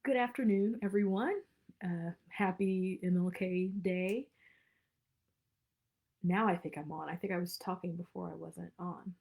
Good afternoon, everyone. Happy MLK Day. Now I think I'm on. I think I was talking before I wasn't on.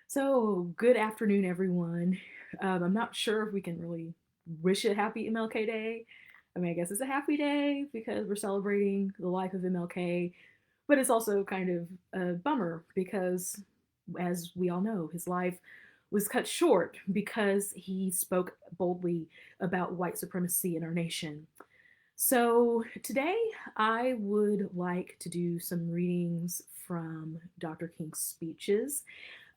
So, good afternoon, everyone. I'm not sure if we can really wish a happy MLK Day. I mean, I guess it's a happy day because we're celebrating the life of MLK, but it's also kind of a bummer because, as we all know, his life was cut short because he spoke boldly about white supremacy in our nation. So, today I would like to do some readings from Dr. King's speeches.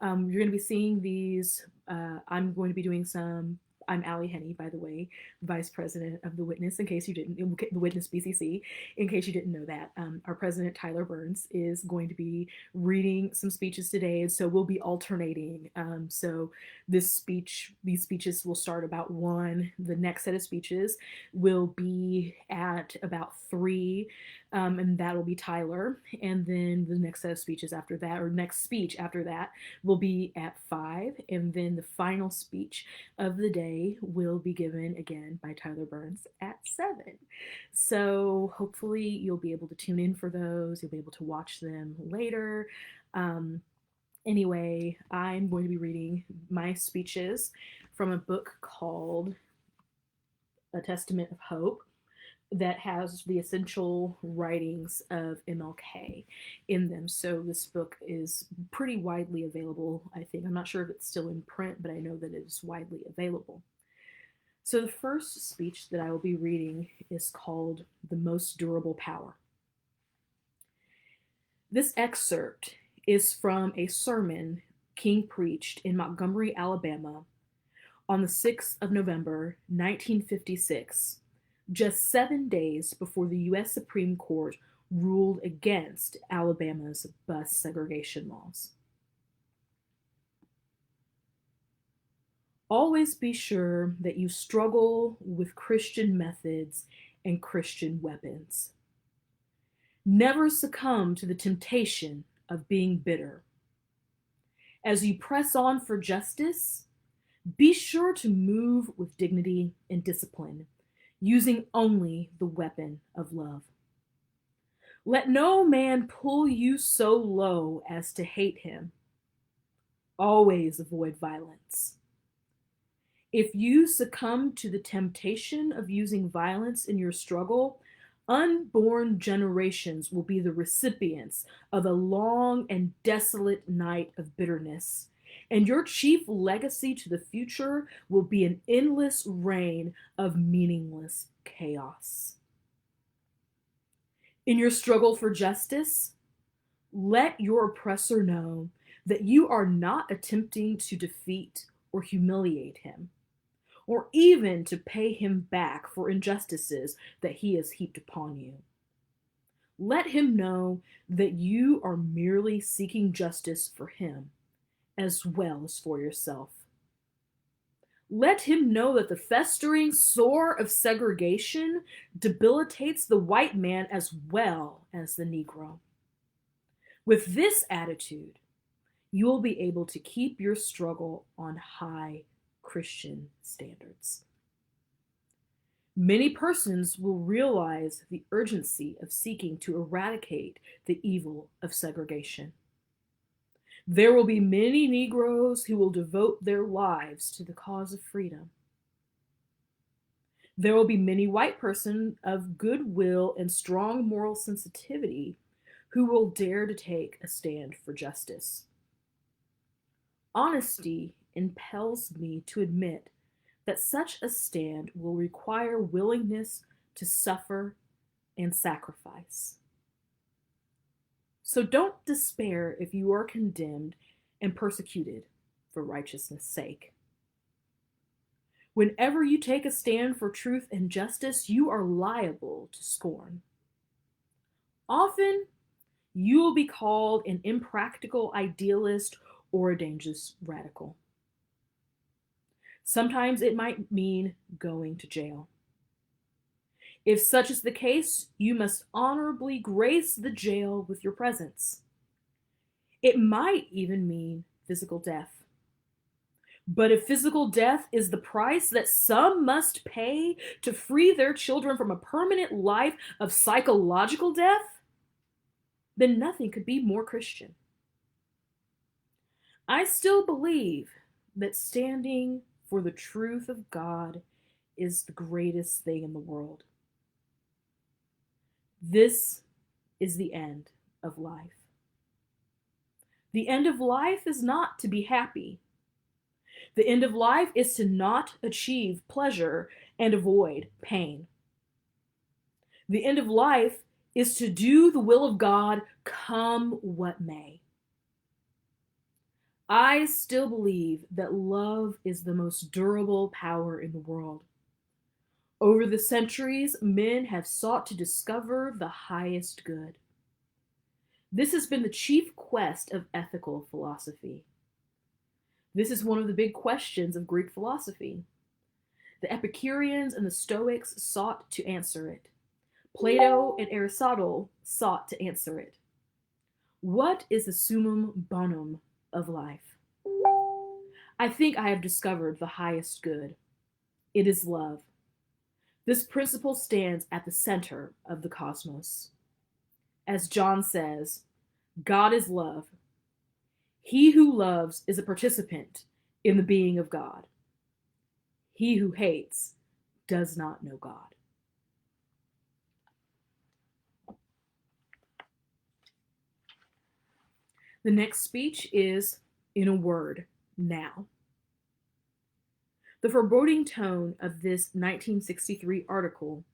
You're going to be seeing these. I'm going to be doing some. I'm Allie Henney, by the way, Vice President of the Witness, in case you didn't, the Witness BCC, in case you didn't know that. Our President, Tyler Burns, is going to be reading some speeches today, and so we'll be alternating. So these speeches will start about 1. The next set of speeches will be at about 3, and that'll be Tyler. And then the next set of speeches after that, or next speech after that, will be at 5, and then the final speech of the day will be given again by Tyler Burns at 7. So hopefully you'll be able to tune in for those. You'll be able to watch them later. Anyway, I'm going to be reading my speeches from a book called A Testament of Hope that has the essential writings of MLK in them. So this book is pretty widely available, I think. I'm not sure if it's still in print, but I know that it is widely available. So the first speech that I will be reading is called The Most Durable Power. This excerpt is from a sermon King preached in Montgomery, Alabama on the 6th of November, 1956, just 7 days before the U.S. Supreme Court ruled against Alabama's bus segregation laws. Always be sure that you struggle with Christian methods and Christian weapons. Never succumb to the temptation of being bitter. As you press on for justice, be sure to move with dignity and discipline, using only the weapon of love. Let no man pull you so low as to hate him. Always avoid violence. If you succumb to the temptation of using violence in your struggle, unborn generations will be the recipients of a long and desolate night of bitterness, and your chief legacy to the future will be an endless reign of meaningless chaos. In your struggle for justice, let your oppressor know that you are not attempting to defeat or humiliate him, or even to pay him back for injustices that he has heaped upon you. Let him know that you are merely seeking justice for him as well as for yourself. Let him know that the festering sore of segregation debilitates the white man as well as the Negro. With this attitude, you will be able to keep your struggle on high Christian standards. Many persons will realize the urgency of seeking to eradicate the evil of segregation. There will be many Negroes who will devote their lives to the cause of freedom. There will be many white persons of goodwill and strong moral sensitivity who will dare to take a stand for justice. Honesty impels me to admit that such a stand will require willingness to suffer and sacrifice. So don't despair if you are condemned and persecuted for righteousness' sake. Whenever you take a stand for truth and justice, you are liable to scorn. Often, you will be called an impractical idealist or a dangerous radical. Sometimes it might mean going to jail. If such is the case, you must honorably grace the jail with your presence. It might even mean physical death. But if physical death is the price that some must pay to free their children from a permanent life of psychological death, then nothing could be more Christian. I still believe that standing for the truth of God is the greatest thing in the world. This is the end of life. The end of life is not to be happy. The end of life is to not achieve pleasure and avoid pain. The end of life is to do the will of God, come what may. I still believe that love is the most durable power in the world. Over the centuries, men have sought to discover the highest good. This has been the chief quest of ethical philosophy. This is one of the big questions of Greek philosophy. The Epicureans and the Stoics sought to answer it. Plato and Aristotle sought to answer it. What is the summum bonum of life? I think I have discovered the highest good. It is love. This principle stands at the center of the cosmos. As John says, God is love. He who loves is a participant in the being of God. He who hates does not know God. The next speech is in a word, now. The foreboding tone of this 1963 article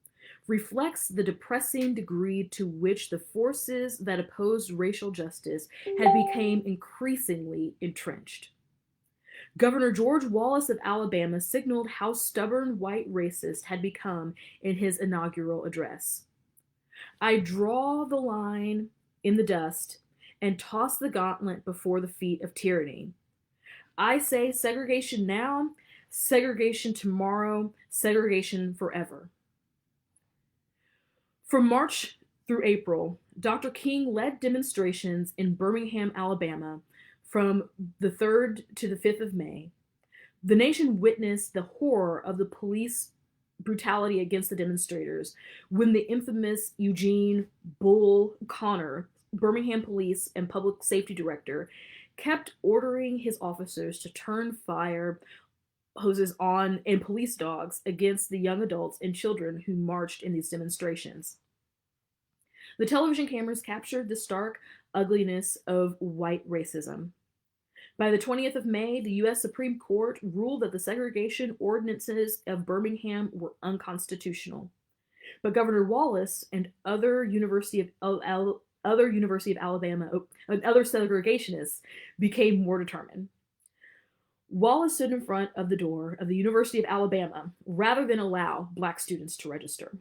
reflects the depressing degree to which the forces that opposed racial justice had become increasingly entrenched. Governor George Wallace of Alabama signaled how stubborn white racists had become in his inaugural address. I draw the line in the dust and toss the gauntlet before the feet of tyranny. I say segregation now, segregation tomorrow, segregation forever. From March through April, Dr. King led demonstrations in Birmingham, Alabama from the 3rd to the 5th of May. The nation witnessed the horror of the police brutality against the demonstrators when the infamous Eugene Bull Connor, Birmingham police and public safety director, kept ordering his officers to turn fire hoses on and police dogs against the young adults and children who marched in these demonstrations. The television cameras captured the stark ugliness of white racism. By the 20th of May, the U.S. Supreme Court ruled that the segregation ordinances of Birmingham were unconstitutional. But Governor Wallace and other University of Alabama and other segregationists became more determined. Wallace stood in front of the door of the University of Alabama rather than allow black students to register.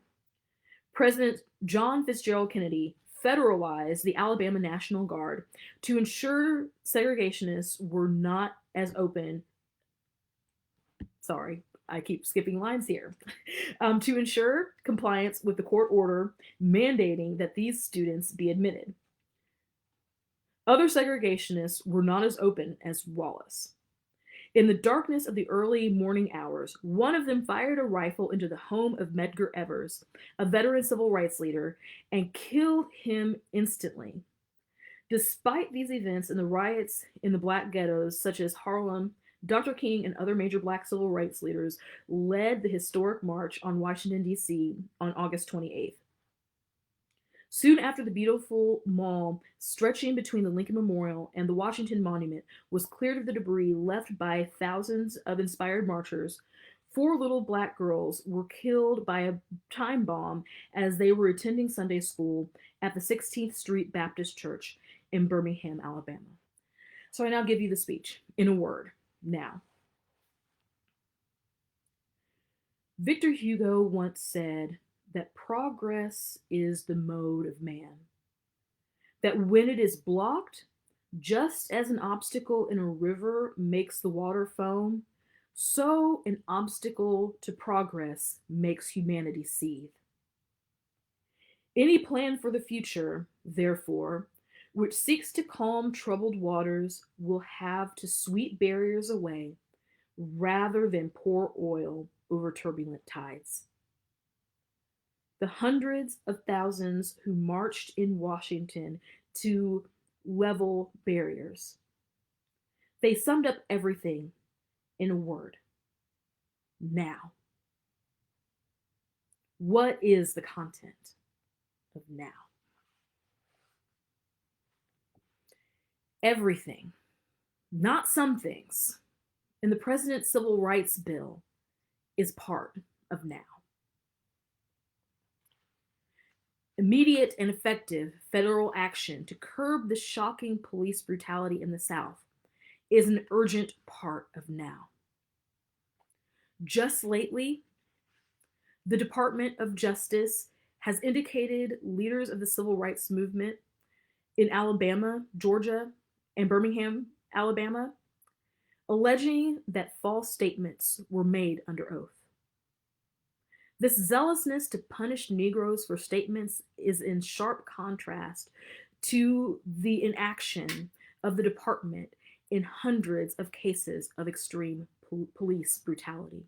President John Fitzgerald Kennedy federalized the Alabama National Guard to ensure segregationists were not as open. Sorry, I keep skipping lines here. To ensure compliance with the court order mandating that these students be admitted. Other segregationists were not as open as Wallace. In the darkness of the early morning hours, one of them fired a rifle into the home of Medgar Evers, a veteran civil rights leader, and killed him instantly. Despite these events and the riots in the black ghettos such as Harlem, Dr. King and other major black civil rights leaders led the historic march on Washington, D.C. on August 28th. Soon after the beautiful mall stretching between the Lincoln Memorial and the Washington Monument was cleared of the debris left by thousands of inspired marchers, 4 little black girls were killed by a time bomb as they were attending Sunday school at the 16th Street Baptist Church in Birmingham, Alabama. So I now give you the speech in a word, now. Victor Hugo once said that progress is the mode of man. That when it is blocked, just as an obstacle in a river makes the water foam, so an obstacle to progress makes humanity seethe. Any plan for the future, therefore, which seeks to calm troubled waters will have to sweep barriers away, rather than pour oil over turbulent tides. The hundreds of thousands who marched in Washington to level barriers. They summed up everything in a word: now. What is the content of now? Everything, not some things, in the President's Civil Rights Bill is part of now. Immediate and effective federal action to curb the shocking police brutality in the South is an urgent part of now. Just lately, the Department of Justice has indicated leaders of the civil rights movement in Alabama, Georgia, and Birmingham, Alabama, alleging that false statements were made under oath. This zealousness to punish Negroes for statements is in sharp contrast to the inaction of the department in hundreds of cases of extreme police brutality.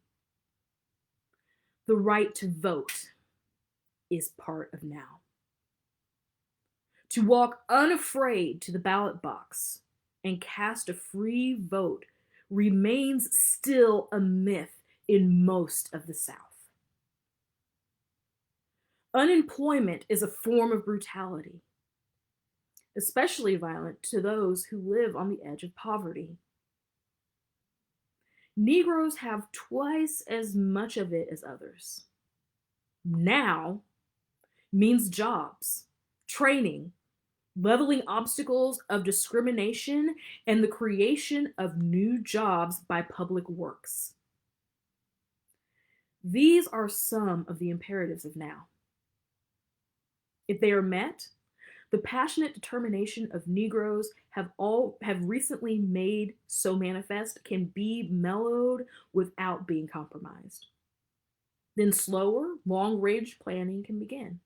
The right to vote is part of now. To walk unafraid to the ballot box and cast a free vote remains still a myth in most of the South. Unemployment is a form of brutality, especially violent to those who live on the edge of poverty. Negroes have twice as much of it as others. Now means jobs, training, leveling obstacles of discrimination, and the creation of new jobs by public works. These are some of the imperatives of now. If they are met, the passionate determination of Negroes have recently made so manifest can be mellowed without being compromised. Then slower, long-range planning can begin.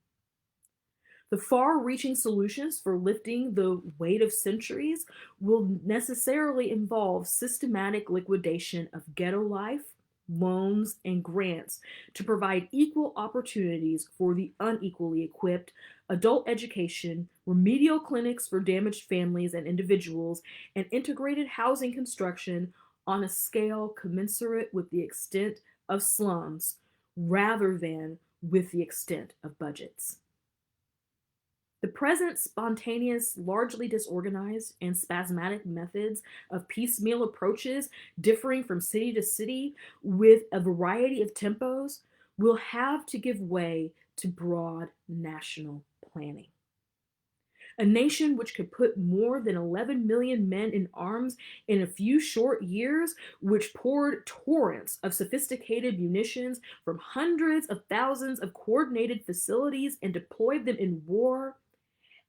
The far-reaching solutions for lifting the weight of centuries will necessarily involve systematic liquidation of ghetto life, loans, and grants to provide equal opportunities for the unequally equipped, adult education, remedial clinics for damaged families and individuals, and integrated housing construction on a scale commensurate with the extent of slums rather than with the extent of budgets. The present spontaneous, largely disorganized, and spasmodic methods of piecemeal approaches differing from city to city with a variety of tempos will have to give way to broad national planning. A nation which could put more than 11 million men in arms in a few short years, which poured torrents of sophisticated munitions from hundreds of thousands of coordinated facilities and deployed them in war,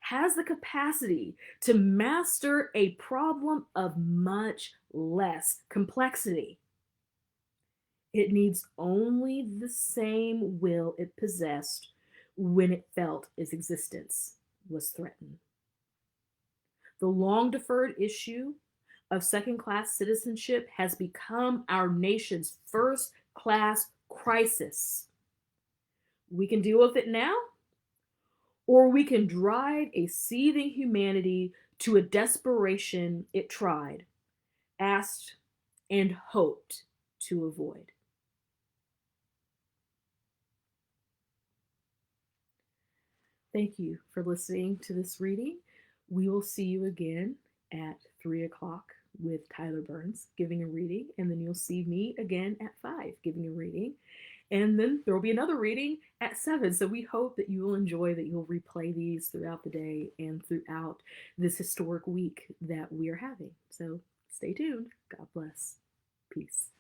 has the capacity to master a problem of much less complexity. It needs only the same will it possessed when it felt its existence was threatened. The long-deferred issue of second-class citizenship has become our nation's first-class crisis. We can deal with it now, or we can drive a seething humanity to a desperation it tried, asked, and hoped to avoid. Thank you for listening to this reading. We will see you again at 3 o'clock with Tyler Burns giving a reading, and then you'll see me again at 5 giving a reading. And then there will be another reading at 7. So we hope that you will enjoy, that you'll replay these throughout the day and throughout this historic week that we are having. So stay tuned. God bless. Peace.